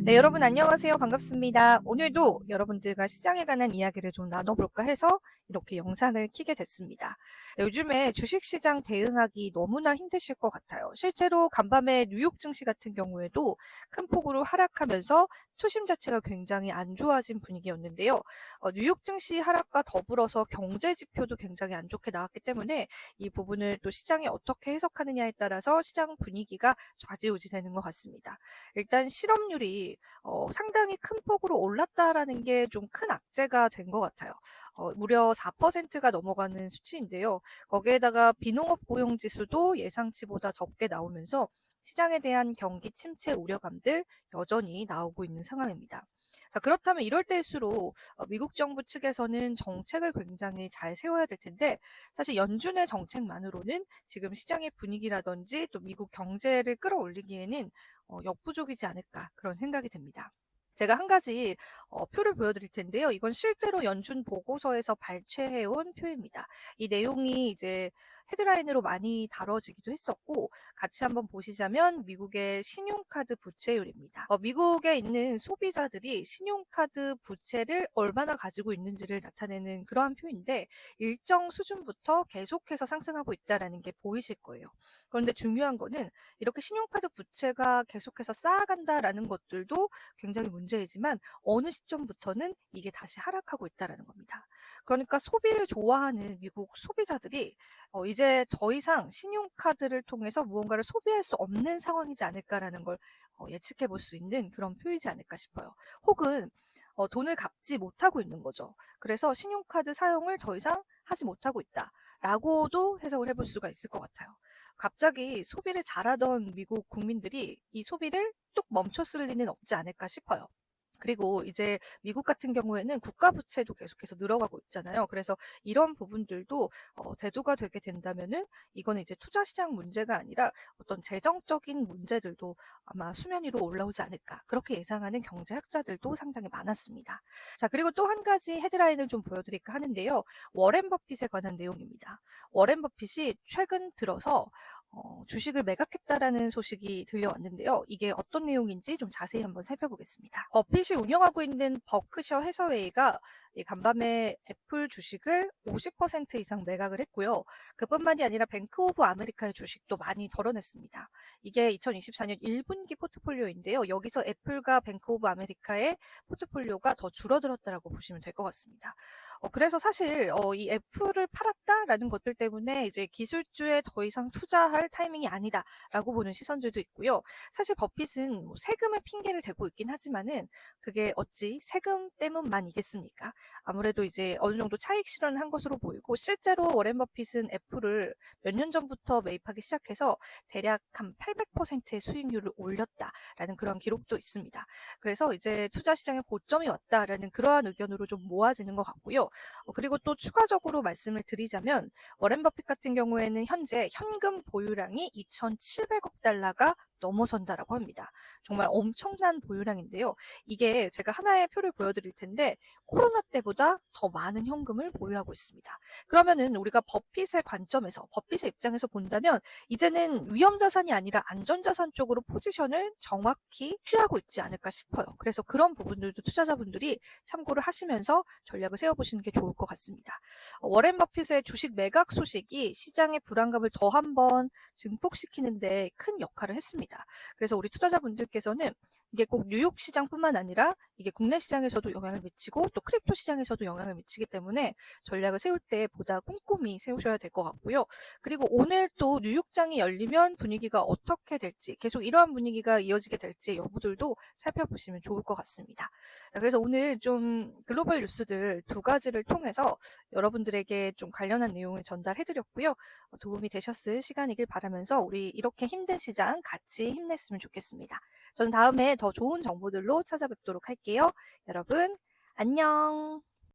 네, 여러분 안녕하세요. 반갑습니다. 오늘도 여러분들과 시장에 관한 이야기를 좀 나눠볼까 해서 이렇게 영상을 켜게 됐습니다. 요즘에 주식시장 대응하기 너무나 힘드실 것 같아요. 실제로 간밤에 뉴욕 증시 같은 경우에도 큰 폭으로 하락하면서 초심 자체가 굉장히 안 좋아진 분위기였는데요. 뉴욕 증시 하락과 더불어서 경제 지표도 굉장히 안 좋게 나왔기 때문에 이 부분을 또 시장이 어떻게 해석하느냐에 따라서 시장 분위기가 좌지우지되는 것 같습니다. 일단 실업률이 상당히 큰 폭으로 올랐다라는 게 좀 큰 악재가 된 것 같아요. 무려 4%가 넘어가는 수치인데요. 거기에다가 비농업 고용 지수도 예상치보다 적게 나오면서 시장에 대한 경기 침체 우려감들 여전히 나오고 있는 상황입니다. 자, 그렇다면 이럴 때일수록 미국 정부 측에서는 정책을 굉장히 잘 세워야 될 텐데, 사실 연준의 정책만으로는 지금 시장의 분위기라든지 또 미국 경제를 끌어올리기에는 역부족이지 않을까 그런 생각이 듭니다. 제가 한 가지 표를 보여드릴 텐데요. 이건 실제로 연준 보고서에서 발췌해온 표입니다. 이 내용이 이제 헤드라인으로 많이 다뤄지기도 했었고, 같이 한번 보시자면 미국의 신용카드 부채율입니다. 미국에 있는 소비자들이 신용카드 부채를 얼마나 가지고 있는지를 나타내는 그러한 표인데, 일정 수준부터 계속해서 상승하고 있다는 게 보이실 거예요. 그런데 중요한 거는 이렇게 신용카드 부채가 계속해서 쌓아간다라는 것들도 굉장히 문제이지만 어느 시점부터는 이게 다시 하락하고 있다는 겁니다. 그러니까 소비를 좋아하는 미국 소비자들이 이제 더 이상 신용카드를 통해서 무언가를 소비할 수 없는 상황이지 않을까라는 걸 예측해 볼 수 있는 그런 표이지 않을까 싶어요. 혹은 돈을 갚지 못하고 있는 거죠. 그래서 신용카드 사용을 더 이상 하지 못하고 있다라고도 해석을 해볼 수가 있을 것 같아요. 갑자기 소비를 잘하던 미국 국민들이 이 소비를 뚝 멈췄을 리는 없지 않을까 싶어요. 그리고 이제 미국 같은 경우에는 국가 부채도 계속해서 늘어가고 있잖아요. 그래서 이런 부분들도 대두가 되게 된다면은 이거는 이제 투자 시장 문제가 아니라 어떤 재정적인 문제들도 아마 수면 위로 올라오지 않을까. 그렇게 예상하는 경제학자들도 상당히 많았습니다. 자, 그리고 또 한 가지 헤드라인을 좀 보여드릴까 하는데요. 워렌 버핏에 관한 내용입니다. 워렌 버핏이 최근 들어서 주식을 매각했다라는 소식이 들려왔는데요. 이게 어떤 내용인지 좀 자세히 한번 살펴보겠습니다. 버핏이 운영하고 있는 버크셔 해서웨이가 간밤에 애플 주식을 50% 이상 매각을 했고요. 그뿐만이 아니라 뱅크 오브 아메리카의 주식도 많이 덜어냈습니다. 이게 2024년 1분기 포트폴리오인데요. 여기서 애플과 뱅크 오브 아메리카의 포트폴리오가 더 줄어들었다라고 보시면 될 것 같습니다. 그래서 사실 이 애플을 팔았다라는 것들 때문에 이제 기술주에 더 이상 투자할 타이밍이 아니다라고 보는 시선들도 있고요. 사실 버핏은 뭐 세금의 핑계를 대고 있긴 하지만은 그게 어찌 세금 때문만이겠습니까? 아무래도 이제 어느 정도 차익 실현을 한 것으로 보이고 실제로 워렌 버핏은 애플을 몇 년 전부터 매입하기 시작해서 대략 한 800%의 수익률을 올렸다라는 그런 기록도 있습니다. 그래서 이제 투자 시장의 고점이 왔다라는 그러한 의견으로 좀 모아지는 것 같고요. 그리고 또 추가적으로 말씀을 드리자면 워렌 버핏 같은 경우에는 현재 현금 보유량이 2,700억 달러가 넘어선다라고 합니다. 정말 엄청난 보유량인데요. 이게 제가 하나의 표를 보여드릴 텐데 코로나 때보다 더 많은 현금을 보유하고 있습니다. 그러면은 우리가 버핏의 관점에서 버핏의 입장에서 본다면 이제는 위험자산이 아니라 안전자산 쪽으로 포지션을 정확히 취하고 있지 않을까 싶어요. 그래서 그런 부분들도 투자자분들이 참고를 하시면서 전략을 세워보시는 게 좋을 것 같습니다. 워렌 버핏의 주식 매각 소식이 시장의 불안감을 더 한 번 증폭시키는데 큰 역할을 했습니다. 그래서 우리 투자자분들께서는 이게 꼭 뉴욕 시장뿐만 아니라 이게 국내 시장에서도 영향을 미치고 또 크립토 시장에서도 영향을 미치기 때문에 전략을 세울 때 보다 꼼꼼히 세우셔야 될 것 같고요. 그리고 오늘 또 뉴욕장이 열리면 분위기가 어떻게 될지 계속 이러한 분위기가 이어지게 될지 여부들도 살펴보시면 좋을 것 같습니다. 자, 그래서 오늘 좀 글로벌 뉴스들 두 가지를 통해서 여러분들에게 좀 관련한 내용을 전달해드렸고요. 도움이 되셨을 시간이길 바라면서 우리 이렇게 힘든 시장 같이 힘냈으면 좋겠습니다. 저는 다음에 더 좋은 정보들로 찾아뵙도록 할게요. 여러분, 안녕!